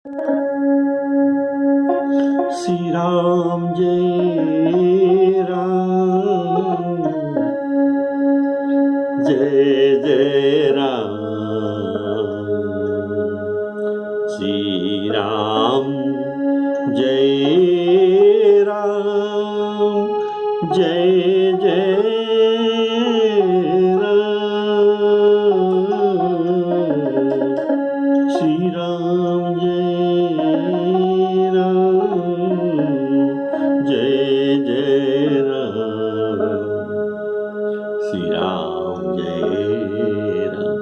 श्री राम जय राम, जय जय राम। श्री राम जय राम, जय जय राम। श्री राम जय राम, जय जय राम। श्री राम जय राम,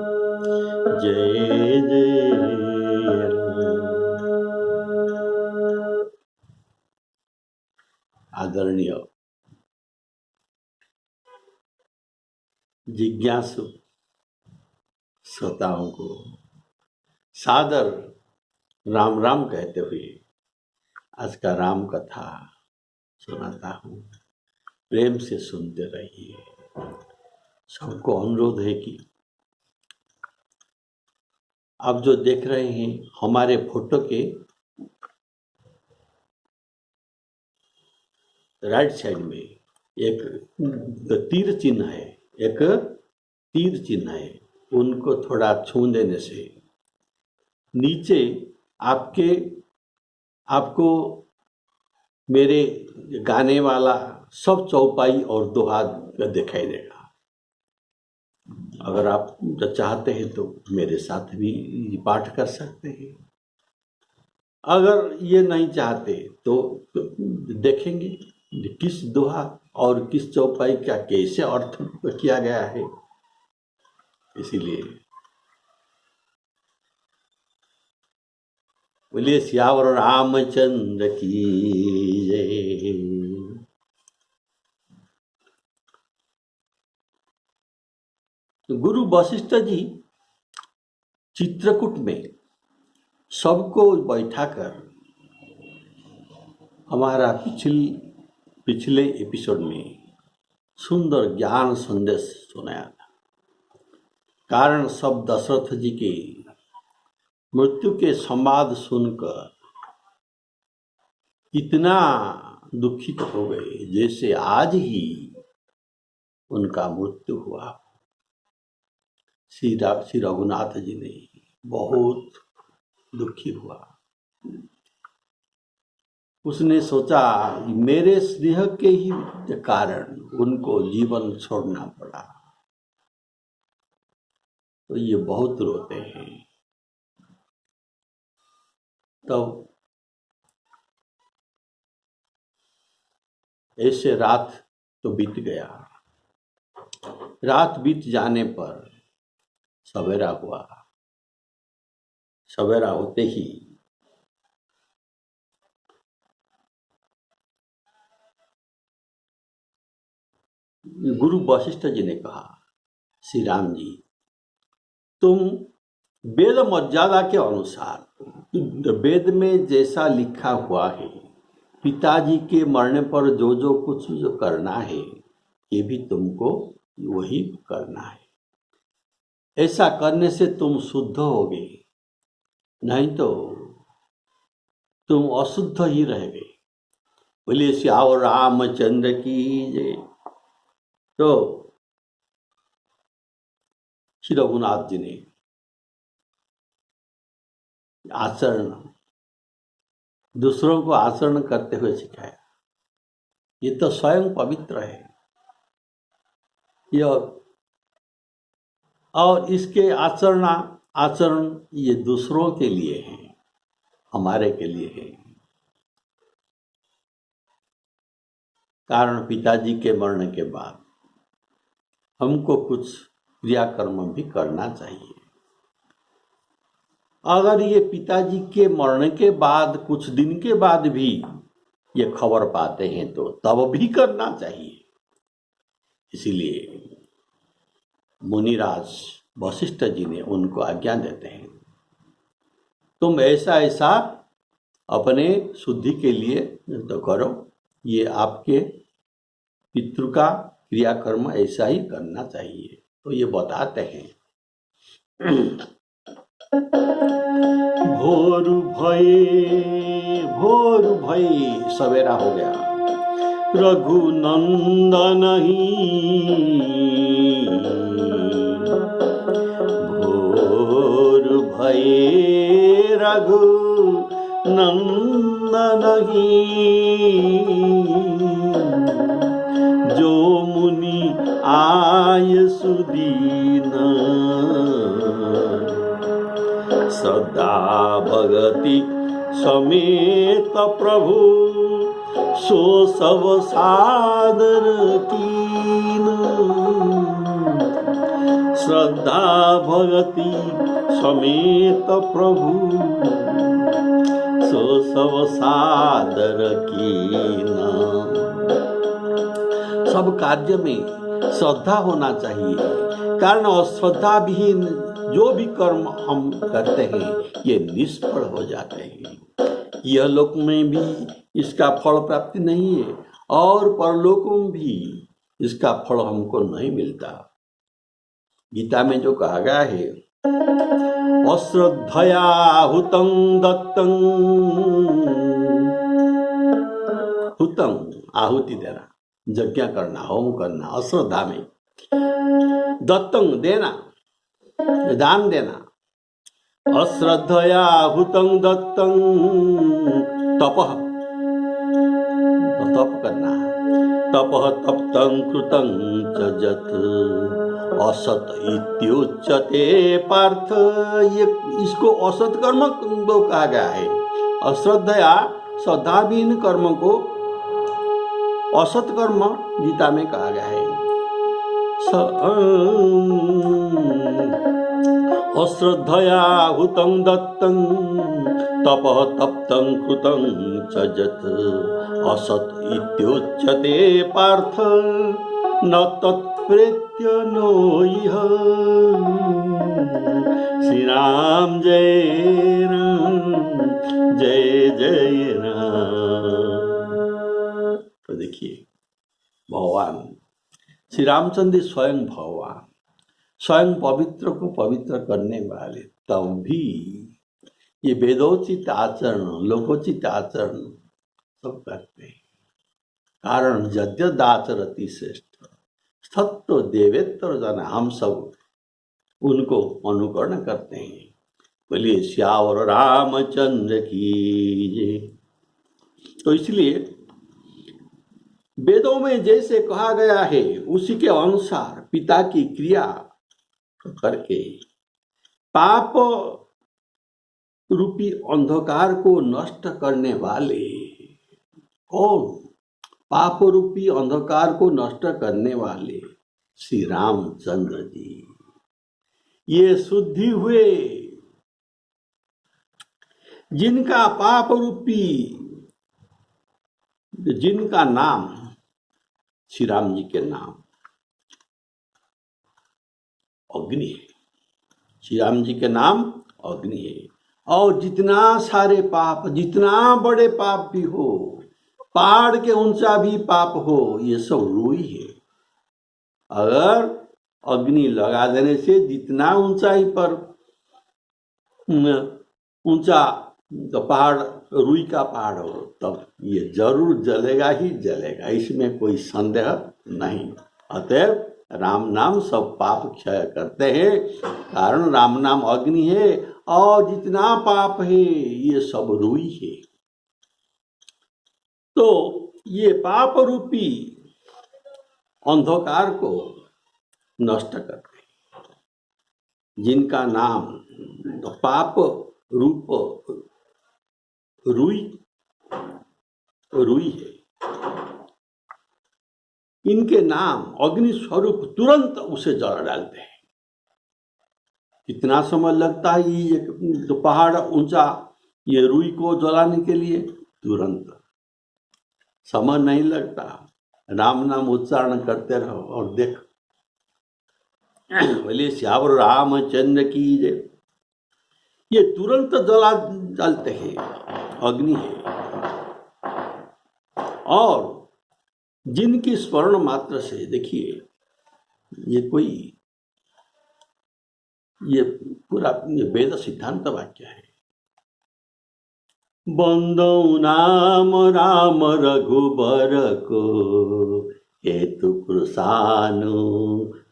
जय जय राम। आदरणीय जिज्ञासु श्रोताओं को सादर राम राम कहते हुए आज का राम कथा सुनाता हूँ। प्रेम से सुनते रहिए। सबको अनुरोध है कि आप जो देख रहे हैं हमारे फोटो के राइट साइड में एक तीर चिन्ह है, एक तीर चिन्ह है। उनको थोड़ा छू देने से नीचे आपको मेरे गाने वाला सब चौपाई और दोहा दिखाई देगा। अगर आप चाहते हैं तो मेरे साथ भी पाठ कर सकते हैं। अगर ये नहीं चाहते तो देखेंगे किस दोहा और किस चौपाई का कैसे अर्थ किया गया है। इसीलिए बोलिए सियावर रामचंद्र की जय। गुरु वशिष्ठ जी चित्रकूट में सबको बैठाकर हमारा पिछले एपिसोड में सुंदर ज्ञान संदेश सुनाया था। कारण सब दशरथ जी के मृत्यु के संवाद सुनकर इतना दुखित हो गए जैसे आज ही उनका मृत्यु हुआ। श्री रघुनाथ जी ने बहुत दुखी हुआ। उसने सोचा मेरे स्नेह के ही कारण उनको जीवन छोड़ना पड़ा। तो ये बहुत रोते हैं। तो ऐसे रात तो बीत गया। रात बीत जाने पर सवेरा हुआ। सवेरा होते ही गुरु वशिष्ठ जी ने कहा, श्री राम जी तुम वेद मर्यादा के अनुसार वेद में जैसा लिखा हुआ है पिताजी के मरने पर जो जो कुछ जो करना है ये भी तुमको वही करना है। ऐसा करने से तुम शुद्ध होगे, नहीं तो तुम अशुद्ध ही रहोगे। बोलिए सियावर रामचंद्र की जय। तो श्री रघुनाथ जी ने आचरण दूसरों को आचरण करते हुए सिखाया। ये तो स्वयं पवित्र है। यह और इसके आचरण ये दूसरों के लिए है, हमारे के लिए है। कारण पिताजी के मरने के बाद हमको कुछ क्रियाकर्म भी करना चाहिए। अगर ये पिताजी के मरने के बाद कुछ दिन के बाद भी ये खबर पाते हैं तो तब भी करना चाहिए। इसीलिए मुनिराज वशिष्ठ जी ने उनको आज्ञा देते हैं, तुम ऐसा ऐसा अपने शुद्धि के लिए तो करो। ये आपके पितृ का क्रियाकर्म ऐसा ही करना चाहिए। तो ये बताते हैं भोर भये सवेरा हो गया। रघुनंदन ही भोर भये रघुनंदन ही जो मुनि आय सुदीन सदा भगति समेत प्रभु सो सब सादर कीन। श्रद्धा भगति समेत प्रभु सो सब सादर कीन। सब कार्य में श्रद्धा होना चाहिए, कारण अश्रद्धा विहीन जो भी कर्म हम करते हैं ये निष्फल हो जाते हैं। यह लोक में भी इसका फल प्राप्ति नहीं है और परलोकों में भी इसका फल हमको नहीं मिलता। गीता में जो कहा गया है, अश्रद्धया हुतं दत्तं, हुतं आहुति देना, यज्ञ करना, होम करना, अश्रद्धा में, दत्तं देना, दान देना, अश्रद्धया हुतं दत्तं तपः, तप करना, तपः तप्तं कृतं च यत् असत इत्युच्यते पार्थ। ये इसको असत कर्म को कहा गया है। अश्रद्धया श्रद्धाहीन कर्म को असत कर्म गीता में कहा गया है। अश्रद्धया हुतं दत्तं तपः तप्तं कृतं च यत् असत इत्युच्यते पार्थ न तत्प्रेत्य नो इह। श्री राम जय राम जय जय राम। तो देखिए, भगवान श्री रामचंद्र स्वयं भगवान, स्वयं पवित्र को पवित्र करने वाले, तब भी ये वेदोचित आचरण, लोकोचित आचरण सब करते हैं। कारण यद्यदाचरति श्रेष्ठ सत्व देवेत्र जन, हम सब उनको अनुकरण करते हैं। बोलिए श्यावर रामचंद्र की जय। तो इसलिए वेदों में जैसे कहा गया है उसी के अनुसार पिता की क्रिया करके पाप रूपी अंधकार को नष्ट करने वाले कौन? पाप रूपी अंधकार को नष्ट करने वाले श्री रामचंद्र जी। ये शुद्धि हुए जिनका पाप रूपी, जिनका नाम श्री राम जी के नाम अग्नि है। श्री राम जी के नाम अग्नि है। और जितना सारे पाप, जितना बड़े पाप भी हो, पहाड़ के ऊंचा भी पाप हो, ये सब रुई है। अगर अग्नि लगा देने से जितना ऊंचाई पर ऊंचा तो पहाड़, रुई का पहाड़ हो, तब ये जरूर जलेगा ही जलेगा, इसमें कोई संदेह नहीं। अतएव राम नाम सब पाप क्षय करते हैं, कारण राम नाम अग्नि है और जितना पाप है ये सब रुई है। तो ये पाप रूपी अंधकार को नष्ट करते हैं, जिनका नाम तो पाप रूप रुई है, इनके नाम अग्नि स्वरूप तुरंत उसे जला डालते हैं। कितना समय लगता है ये तो पहाड़ ऊंचा ये रुई को जलाने के लिए? तुरंत, समय नहीं लगता। राम नाम उच्चारण करते रहो और देख। बोलिए श्यावर रामचंद्र की जय। ये तुरंत जला डालते हैं, अग्नि है। और जिनकी स्मरण मात्र से, देखिए ये कोई ये पूरा ये वेद सिद्धांत वाक्य है। बंदौ नाम राम रघुबर को, हेतु कृषानु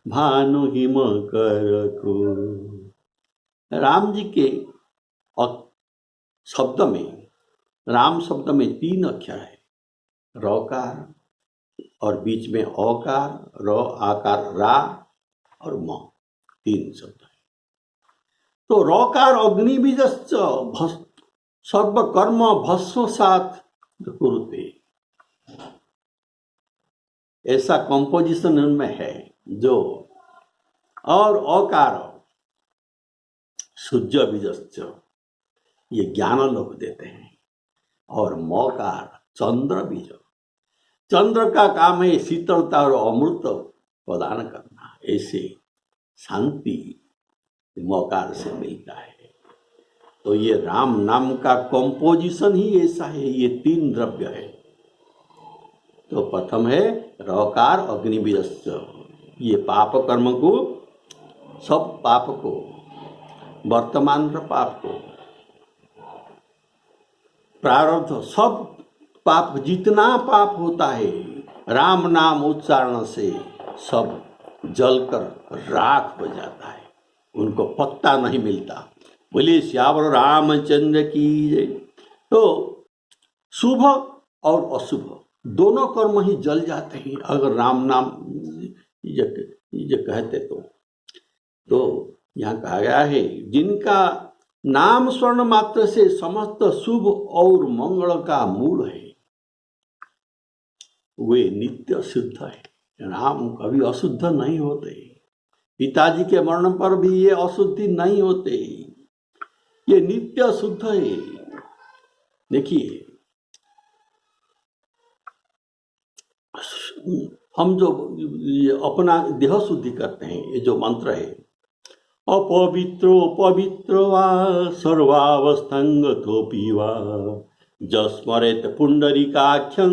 भानु हिम कर को। राम जी के शब्द में, राम शब्द में 3 अक्षर है, रकार और बीच में औकार, र आकार रा और म, 3 शब्द है। तो रकार अग्निबीजश्च सर्वकर्म भस्मसात् कुरुते, ऐसा कंपोजिशन उनमें है जो। और अकार सूर्य बीजश्च, ये ज्ञान लोक देते हैं। और मकार चंद्र बीज, चंद्र का काम है शीतलता और अमृत प्रदान करना, ऐसे शांति मकार से मिलता है। तो ये राम नाम का कंपोजिशन ही ऐसा है, ये 3 द्रव्य है। तो प्रथम है रकार अग्निबीजश्च, ये पाप कर्म को, सब पाप को, वर्तमान पाप को, प्रारब्ध सब पाप, जितना पाप होता है राम नाम उच्चारण से सब जलकर राख हो जाता है, उनको पत्ता नहीं मिलता। बोले श्यावर रामचंद्र की जय। तो शुभ और अशुभ दोनों कर्म ही जल जाते हैं अगर राम नाम ये कहते तो यहाँ कहा गया है, जिनका नाम स्वर्ण मात्र से समस्त शुभ और मंगल का मूल है, वे नित्य शुद्ध है। राम कभी अशुद्ध नहीं होते, पिताजी के मरण पर भी ये अशुद्धि नहीं होते, ये नित्य शुद्ध है। देखिए हम जो ये अपना देह शुद्धि करते हैं, ये जो मंत्र है, अपवित्रो पवित्रो वा सर्वावस्थांगतोऽपि वा जस्मरेत पुंडरीकाक्षं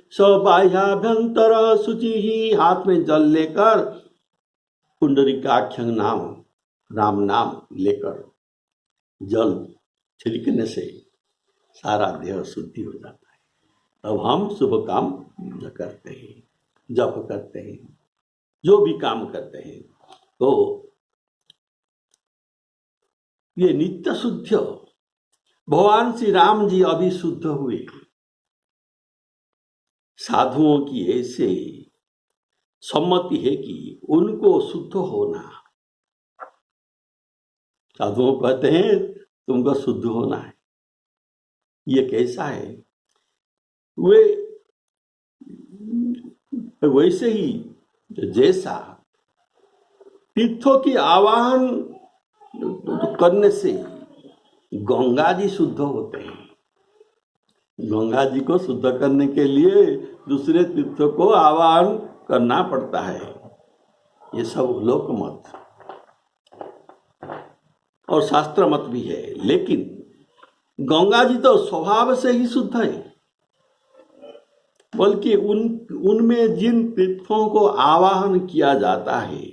स बाह्याभ्यंतर शुचि। हाथ में जल लेकर पुंडरीकाक्षं नाम राम नाम लेकर जल छिड़कने से सारा देह शुद्धि हो जाता है। तब हम शुभ काम करते हैं, जप करते हैं, जो भी काम करते हैं, तो ये नित्य शुद्ध। भगवान श्री राम जी अभी शुद्ध हुए, साधुओं की ऐसे सम्मति है कि उनको शुद्ध होना, साधुओं कहते हैं तुमको शुद्ध होना है। ये कैसा है? वे वैसे ही जैसा तीर्थों की आवाहन करने से गंगा जी शुद्ध होते हैं। गंगा जी को शुद्ध करने के लिए दूसरे तीर्थों को आवाहन करना पड़ता है। ये सब लोक मत और शास्त्र मत भी है, लेकिन गंगा जी तो स्वभाव से ही शुद्ध है, बल्कि उनमें जिन तीर्थों को आवाहन किया जाता है,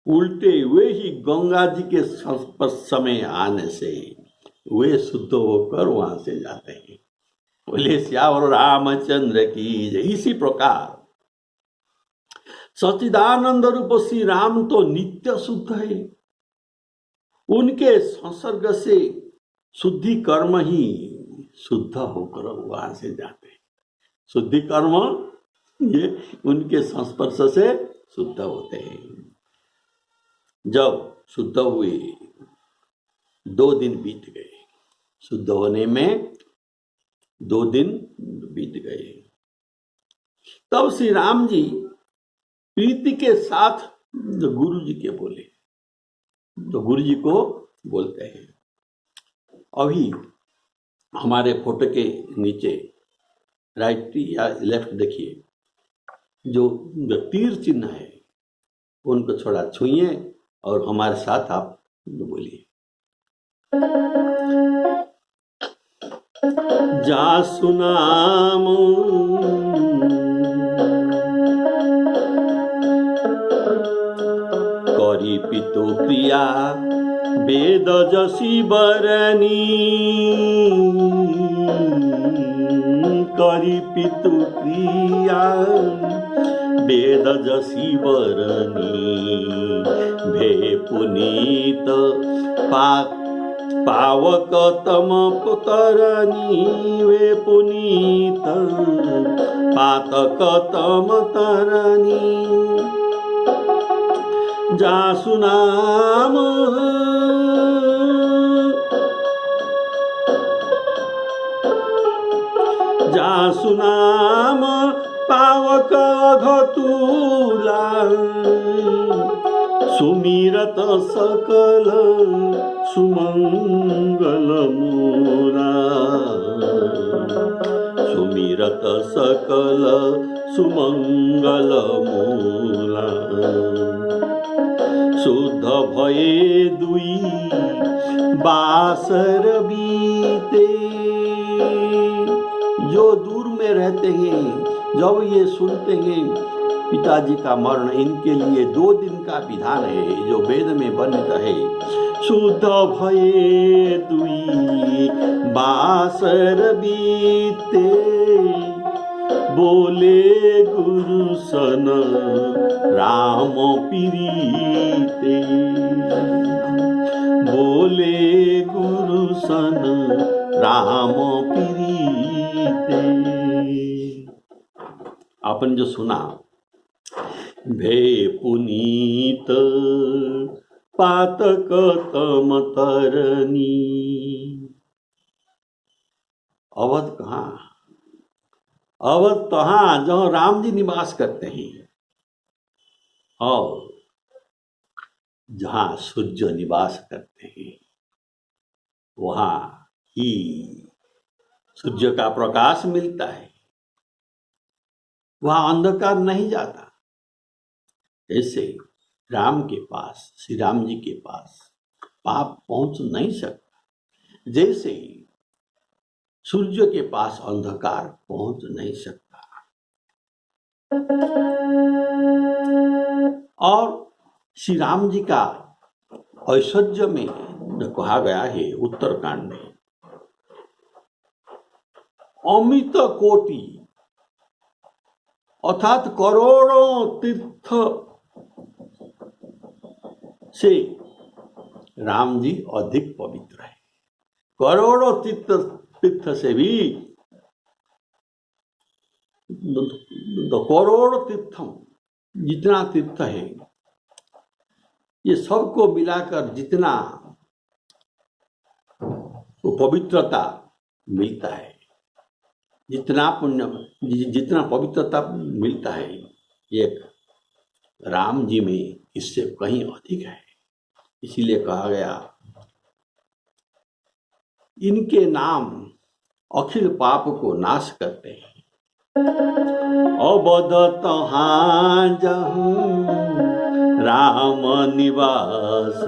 उल्टे वे ही गंगा जी के संस्पर्श में आने से वे शुद्ध होकर वहां से जाते हैं। बोले श्यावर रामचंद्र की जय। इसी प्रकार सच्चिदानंद रूप श्री राम तो नित्य शुद्ध है, उनके संसर्ग से शुद्धि कर्म ही शुद्ध होकर वहां से जाते हैं। शुद्धि कर्म ये उनके संस्पर्श से शुद्ध होते हैं। जब शुद्ध हुए 2 दिन बीत गए, शुद्ध होने में 2 दिन बीत गए, तब श्री राम जी प्रीति के साथ गुरु जी के बोले, तो गुरु जी को बोलते हैं। अभी हमारे फोटो के नीचे राइट या लेफ्ट देखिए, जो तीर चिन्ह है उनको थोड़ा छुइए और हमारे साथ आप बोलिए। जा सुनाम करी पितो प्रिया वेद जसी बरनी करी पितु क्रिया, वेद जसी बरनी भे पुनीत पावक तम तरनी, वे पुनीत पातक तम तरनी। जासु नाम जासु नाम पावक घतुला, सुमिरत सकल सुमंगल मूला, सुमिरत सकल सुमंगल मूला। शुद्ध भये दुई बासर बीते, जो दूर में रहते हैं जब ये सुनते हैं पिताजी का मरण, इनके लिए 2 दिन का विधान है जो वेद में वर्णित है। शुद्ध भये दुई बासर बीते, बोले गुरु सन राम प्रीते, बोले गुरु सन राम प्रीते। अपन जो सुना, भे पुनीत पातक तम तरनी। अवध कहाँ? अवध कहाँ? जहाँ राम जी निवास करते हैं और जहाँ सूर्य निवास करते हैं, वहाँ ही सूर्य का प्रकाश मिलता है, वहाँ अंधकार नहीं जाता। ऐसे राम के पास, श्री राम जी के पास पाप पहुंच नहीं सकता, जैसे सूर्य के पास अंधकार पहुंच नहीं सकता। और श्री राम जी का ऐश्वर्य में कहा गया है उत्तरकांड में, अमित कोटि अर्थात करोड़ों तीर्थ से राम जी अधिक पवित्र है। करोड़ों तीर्थ से भी करोड़ तीर्थम, जितना तीर्थ है ये सबको मिलाकर जितना तो पवित्रता मिलता है, जितना पुण्य, जितना पवित्रता मिलता है, एक राम जी में इससे कहीं अधिक है। इसीलिए कहा गया, इनके नाम अखिल पाप को नाश करते हैं। अवध तहाँ जहूँ राम निवास,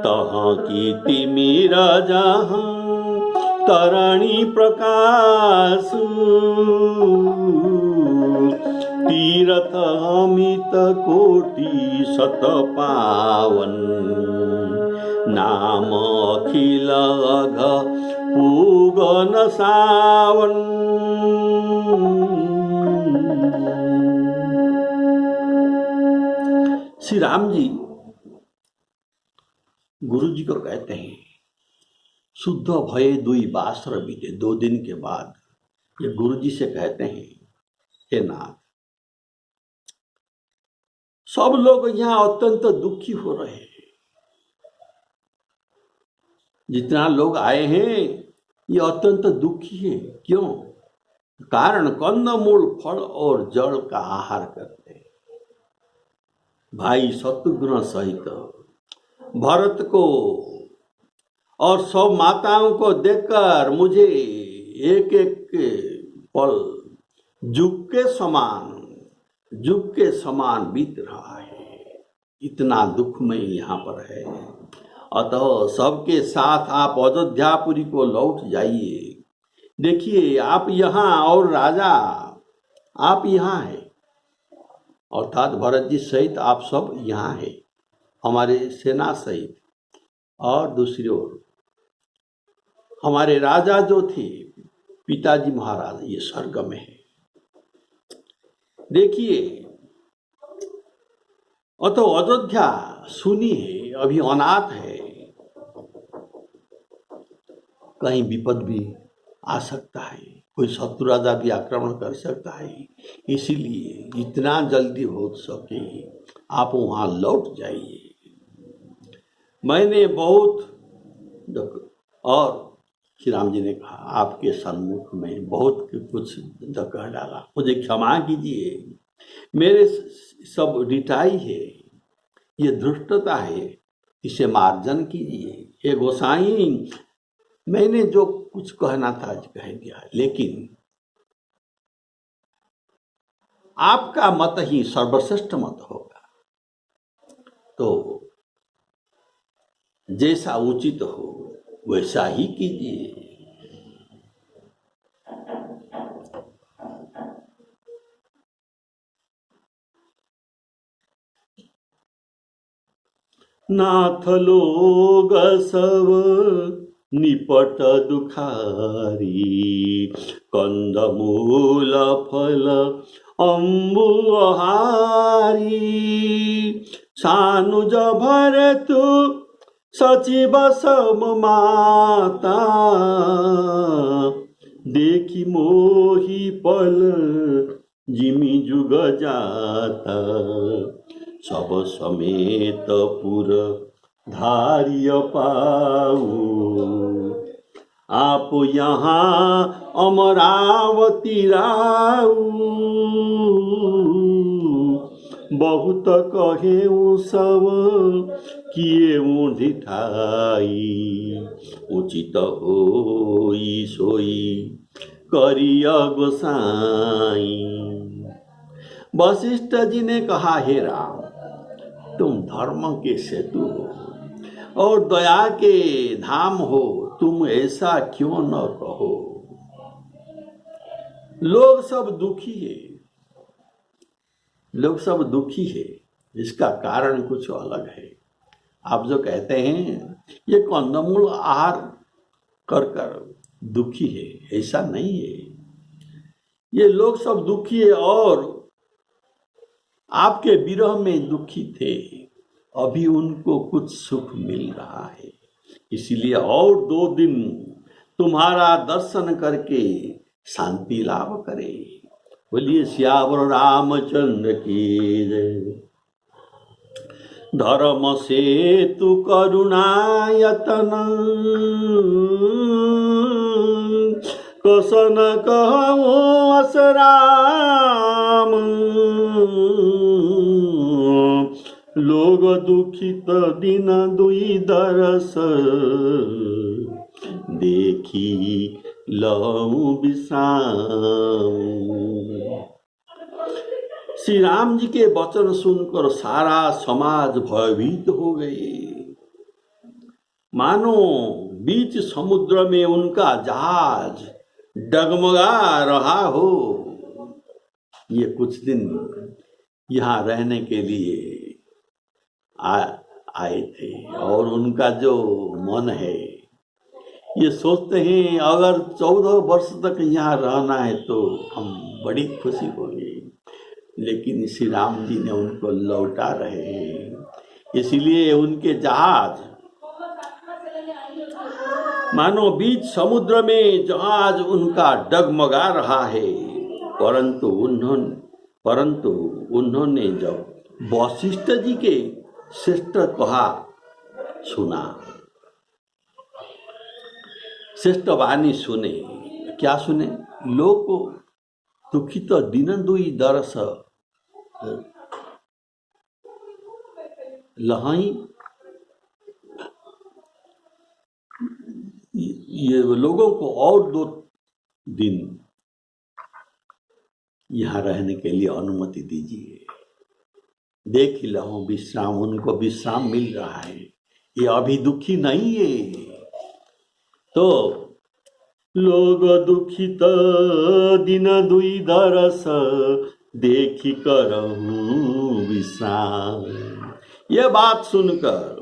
तहाँ की तिमिर जहाँ तरणी प्रकाश, तीरथ अमित कोटि शत पावन, नाम अखिल अघ पूगन सावन। श्री राम जी गुरु जी को कहते हैं, शुद्ध भये दुई बासर बीते। 2 दिन के बाद ये गुरु जी से कहते हैं, हे नाथ, सब लोग यहाँ अत्यंत दुखी हो रहे हैं। जितना लोग आए हैं ये अत्यंत दुखी है। क्यों? कारण कंदमूल फल और जड़ का आहार करते हैं। भाई शत्रुघ्न सहित भरत को और सब माताओं को देखकर मुझे एक एक पल जुग के समान बीत रहा है। इतना दुख में यहाँ पर है। अतः सबके साथ आप अयोध्यापुरी को लौट जाइए। देखिए आप यहाँ और राजा आप यहाँ हैं, अर्थात भरत जी सहित आप सब यहाँ हैं। हमारे सेना सहित, और दूसरी ओर हमारे राजा जो थे पिताजी महाराज, ये स्वर्ग में है। देखिए, तो अयोध्या सुनी है, अभी अनाथ है, कहीं विपद भी आ सकता है, कोई शत्रु राजा भी आक्रमण कर सकता है। इसीलिए जितना जल्दी हो सके आप वहाँ लौट जाइए। मैंने बहुत, और श्री राम जी ने कहा, आपके सम्मुख में बहुत कुछ कह डाला, मुझे क्षमा कीजिए, मेरे सब रिटाई है, ये धृष्टता है, इसे मार्जन कीजिए। हे गोसाई, मैंने जो कुछ कहना था आज कह दिया, लेकिन आपका मत ही सर्वश्रेष्ठ मत होगा, तो जैसा उचित हो वैसा ही कीजिए। नाथ लोग सब निपट दुखारी, कंदमूल फल अम्बु आहारी, सानुज भरतु सचिव सम माता, देखी मोही पल जिमि जुग जाता, सब समेत पुर धार्य पाऊ, आप यहाँ अमरावती राऊ, बहुत कहे सब किए ढिठाई, उचित होई सोई करिय गोसाई। वशिष्ठ जी ने कहा, हे राम, तुम धर्म के सेतु हो और दया के धाम हो, तुम ऐसा क्यों न कहो। लोग सब दुखी है, लोग सब दुखी है, इसका कारण कुछ अलग है। आप जो कहते हैं ये कंदमूल आहार कर कर दुखी है, ऐसा नहीं है। ये लोग सब दुखी है और आपके विरह में दुखी थे, अभी उनको कुछ सुख मिल रहा है, इसलिए और 2 दिन तुम्हारा दर्शन करके शांति लाभ करे। बोलिए सियावर रामचंद्र की जय। धर्म सेतु करुणायतन, कसन कहो असराम, लोग दुखित दिन दुई दरस, देखी लहु विश्राम। श्री राम जी के वचन सुनकर सारा समाज भयभीत हो गए, मानो बीच समुद्र में उनका जहाज डगमगा रहा हो। ये कुछ दिन यहाँ रहने के लिए आए थे और उनका जो मन है, ये सोचते हैं अगर 14 वर्ष तक यहाँ रहना है तो हम बड़ी खुशी होगी, लेकिन श्री राम जी ने उनको लौटा रहे हैं, इसलिए उनके जहाज मानो बीच समुद्र में जहाज उनका डगमगा रहा है। परंतु उन्होंने जब वशिष्ठ जी के श्रेष्ठ कहा सुना, श्रेष्ठ वाणी सुने, क्या सुने? लोग दुखित दिन दुई दरस लहाई, ये लोगों को और 2 दिन यहाँ रहने के लिए अनुमति दीजिए, देख लहो विश्राम, उनको विश्राम मिल रहा है, ये अभी दुखी नहीं है। तो लोग दुखित दिन दुई दरस, देखी करहु विश्राम, यह बात सुनकर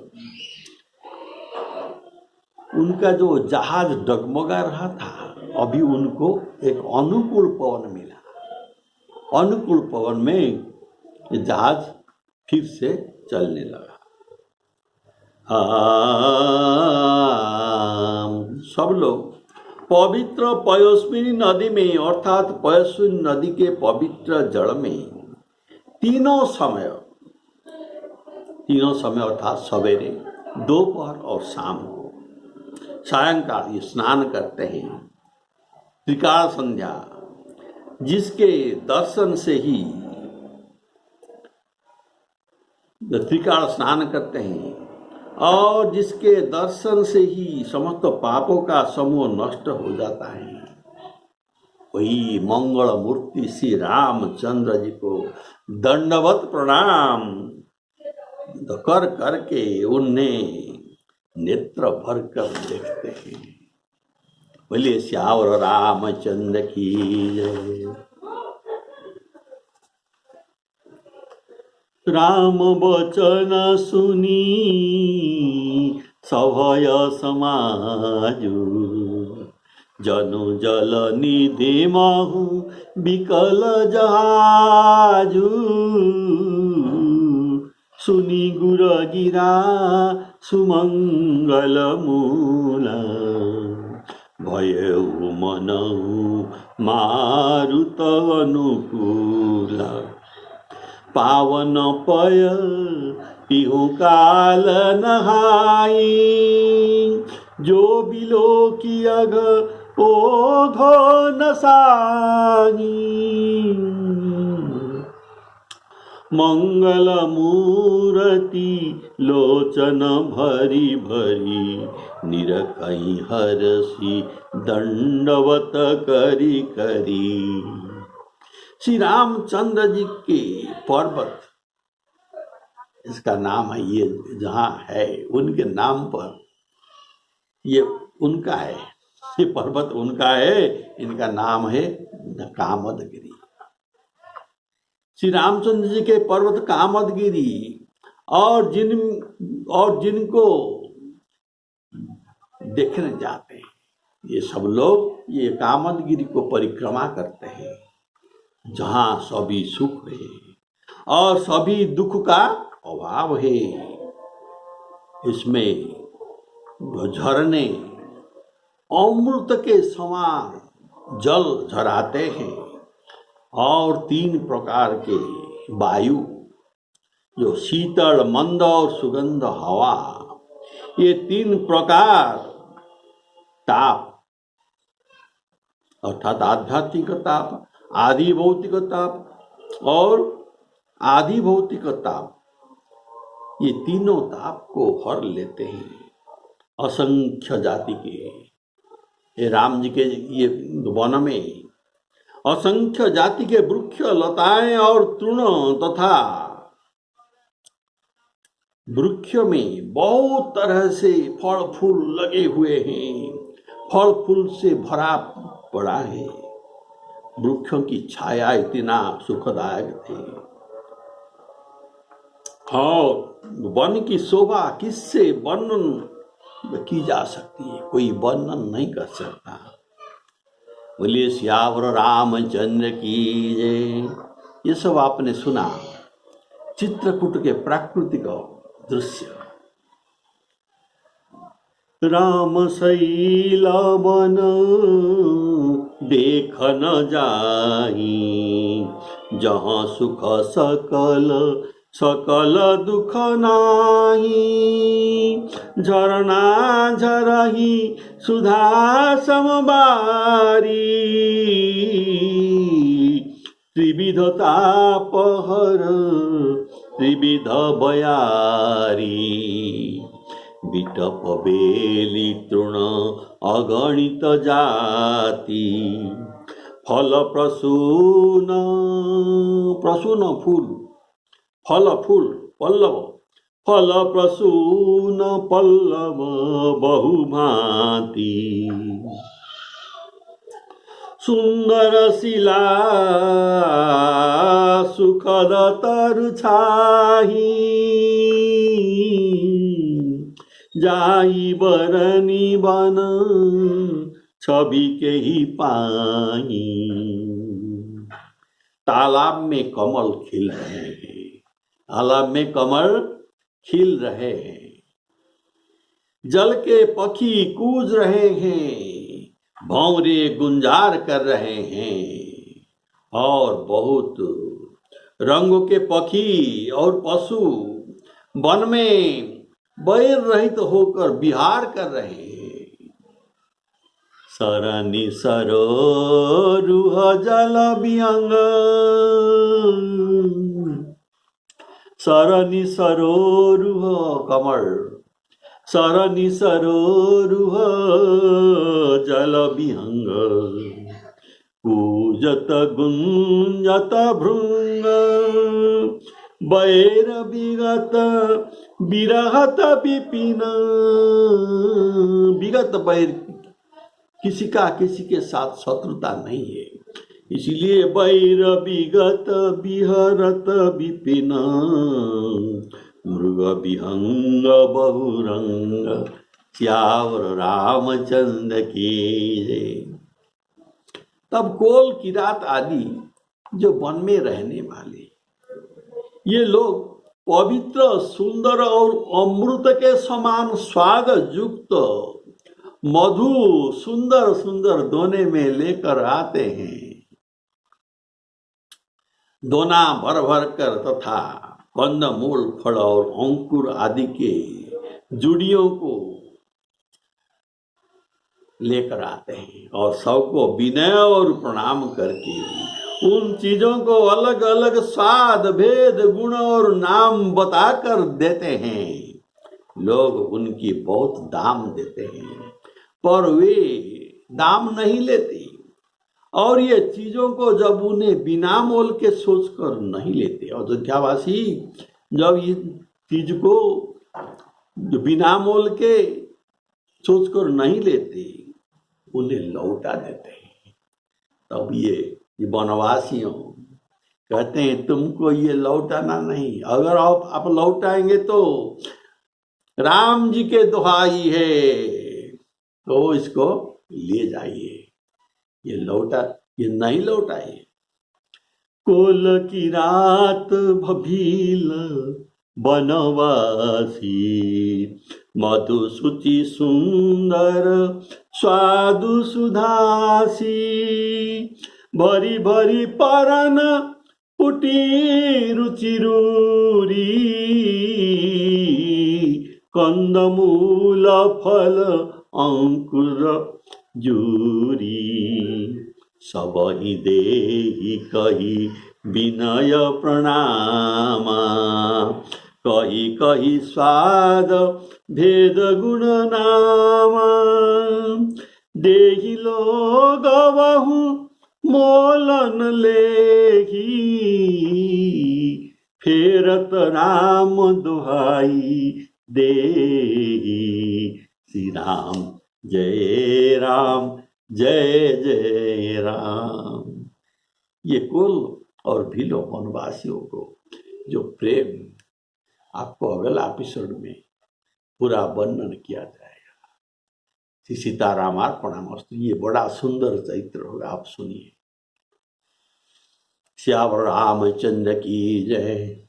उनका जो जहाज डगमगा रहा था, अभी उनको एक अनुकूल पवन मिला। अनुकूल पवन में जहाज फिर से चलने लगा। सब लोग पवित्र पयोस्विनी नदी में, अर्थात पयोस्विनी नदी के पवित्र जल में तीनों समय अर्थात सवेरे, दोपहर और शाम को, सायंकाल ये स्नान करते हैं। त्रिकाल संध्या, जिसके दर्शन से ही त्रिकाल स्नान करते हैं और जिसके दर्शन से ही समस्त पापों का समूह नष्ट हो जाता है, वही मंगल मूर्ति श्री रामचंद्र जी को दंडवत प्रणाम कर करके उन्हें नेत्र भर कर देखते हैं। बोलिए श्यावर रामचंद्र की जय। राम वचन सुनी सभय समाजु, जनु जल निधि महु विकल जहाजु। सुनी गुर गिरा सुमंगल मूला, भयउ मनउ मारुत अनुकूला। पावन पय पिहु काल नहाई, जो बिलो की अघ ओघ नसाई। मंगल मूर्ति लोचन भरी भरी, निरकई हरसी दंडवत करी करी। श्री रामचंद्र जी के पर्वत, इसका नाम है, ये जहाँ है उनके नाम पर ये उनका है, ये पर्वत उनका है, इनका नाम है कामदगिरी। श्री रामचंद्र जी के पर्वत कामदगिरी, और जिनको देखने जाते हैं, ये सब लोग ये कामदगिरी को परिक्रमा करते हैं, जहाँ सभी सुख है और सभी दुख का अभाव है। इसमें झरने अमृत के समान जल झराते हैं और 3 प्रकार के वायु, जो शीतल, मंद और सुगंध हवा, ये 3 प्रकार ताप, अर्थात आध्यात्मिक ताप, आदि भौतिक ताप और आदि भौतिक ताप, ये तीनों ताप को हर लेते हैं। असंख्य जाति के, ये राम जी के ये वन में असंख्य जाति के वृक्ष, लताएं और तृण तथा वृक्ष में बहुत तरह से फल फूल लगे हुए हैं, फल फूल से भरा पड़ा है। वृक्षों की छाया इतना सुखदायक थी। और वन की शोभा किससे वर्णन की जा सकती है, कोई वर्णन नहीं कर सकता। बोलिए श्यावर रामचंद्र की जय। ये सब आपने सुना, चित्रकूट के प्राकृतिक दृश्य। राम शैल वन देख न जाई, जहाँ सुख सकल सकल दुख नाही। झरना झरही सुधा समबारी, त्रिविध तापहर त्रिविध बयारी। विटप बेली तृण अगणित जाति, फल प्रसून प्रसून फूल, फल फूल पल्लव, फल प्रसून पल्लव बहुभांति। सुंदर शिला सुखद तरु छाही जाई बरनी बन छवि के ही पाई। तालाब में कमल खिल रहे हैं, तालाब में कमल खिल रहे हैं, जल के पक्षी कूद रहे हैं, भौरे गुंजार कर रहे हैं, और बहुत रंगों के पक्षी और पशु वन में बैर रहित होकर विहार कर रहे हैं। सरनी सरोरुह जल विहंग, सरनी सरोरुह कमल, सरनी सरोरुह जल विहंग, पूजत गुंजत भृंग, बैर विगत विरहत विपिन। विगत बैर, किसी का किसी के साथ शत्रुता नहीं है, इसलिए बैर विगत विहरत विपिन, मृग विहंग बहुरंग, श्यावर रामचंद्र की जय। तब कोल किरात आदि जो वन में रहने वाले ये लोग पवित्र सुंदर और अमृत के समान स्वाद युक्त मधु सुंदर सुंदर दोने में लेकर आते हैं। दोना भर भर कर तथा कंदमूल फल और अंकुर आदि के जुड़ियों को लेकर आते हैं और सबको विनय और प्रणाम करके उन चीजों को अलग अलग स्वाद भेद गुण और नाम बताकर देते हैं। लोग उनकी बहुत दाम देते हैं पर वे दाम नहीं लेते, और ये चीजों को जब उन्हें बिना मोल के सोचकर नहीं लेते। अयोध्यावासी जब इस चीज को बिना मोल के सोचकर नहीं लेते, उन्हें लौटा देते हैं। तब ये वनवासियों कहते हैं तुमको ये लौटाना नहीं, अगर आप लौटाएंगे तो राम जी के दुहाई है, तो इसको ले जाइए, ये नहीं लौटाइए। कोल की रात भभील बनवासी, मधु सुचि सुंदर स्वादु सुधासी, भरी भरी परन पुटी रुचिरूरी, कंदमूल फल अंकुर जूरी, सबहि देहि कही विनय प्रणामा, कही कही स्वाद भेद गुण नामा, देहि लोग बहु मोलन लेही, फेरत राम दुहाई देही। श्री राम जय राम जय जय राम। ये कुल और भीलो वनवासियों को जो प्रेम आपको अगला एपिसोड में पूरा वर्णन किया जाएगा। श्री सीतारामार्पणमस्तु। ये बड़ा सुंदर चरित्र होगा, आप सुनिए। श्यावर रामचंद्र की जय।